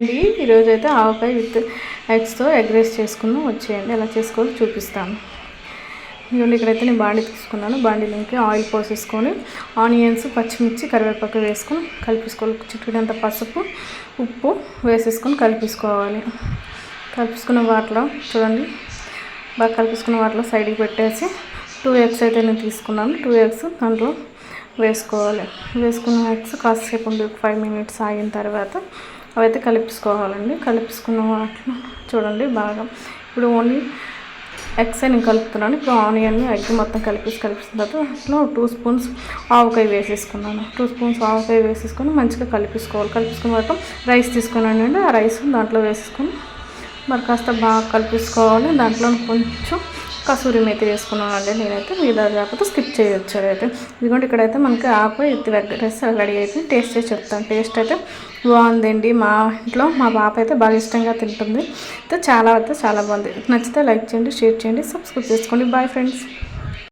అండి ఈరోజైతే ఆవకాయ with ఎగ్స్తో egg rice చేసుకుందాం, వచ్చేయండి. ఎలా చేసుకోవాలో చూపిస్తాను. ఇదిగోండి, ఇక్కడైతే నేను బాండి తీసుకున్నాను. బాండీలోకి ఆయిల్ పోసేసుకొని ఆనియన్స్, పచ్చిమిర్చి, కరివేపాకు వేసుకొని కలిపేసుకోవాలి. చిటికెడంత పసుపు, ఉప్పు వేసేసుకొని కలిపేసుకోవాలి. కలిపేసుకున్న వాటిలో చూడండి, బాగా కలిపేసుకున్న వాటిలో సైడ్కి పెట్టేసి 2 ఎగ్స్ అయితే నేను తీసుకున్నాను. 2 ఎగ్స్ దాంట్లో వేసుకోవాలి. వేసుకున్న ఎగ్స్ కాసేపు ఉండి 5 మినిట్స్ ఆగిన తర్వాత అవైతే కలిపేసుకోవాలండి. కలిపేసుకున్న వాటిలో చూడండి బాగా ఇప్పుడు ఓన్లీ ఎగ్స్ నేను కలుపుతున్నాను. ఇప్పుడు ఆనియన్, ఎగ్ మొత్తం కలిపిన తర్వాత అట్లా 2 స్పూన్స్ ఆవకాయ వేసేసుకున్నాను. 2 స్పూన్స్ ఆవకాయ వేసేసుకొని మంచిగా కలిపేసుకోవాలి. కలిపేసుకున్న తర్వాత రైస్ తీసుకున్నానండి. ఆ రైస్ దాంట్లో వేసేసుకొని మరి కాస్త బాగా కలిపేసుకోవాలి. దాంట్లో కొంచెం కసూరి మేతి వేసుకున్నానండి నేనైతే. మీద లేకపోతే స్కిప్ చేయొచ్చు. అయితే ఇదిగోండి, ఇక్కడైతే మనకి ఆవకాయ విత్ ఎగ్ రైస్ రెడీ అయిపోయి టేస్ట్ చేసి చెప్తాను. టేస్ట్ అయితే బాగుందండి. మా ఇంట్లో మా పాప అయితే బాగా ఇష్టంగా తింటుంది. అయితే చాలా బాగుంది. నచ్చితే లైక్ చేయండి, షేర్ చేయండి, సబ్స్క్రైబ్ చేసుకోండి. Bye friends.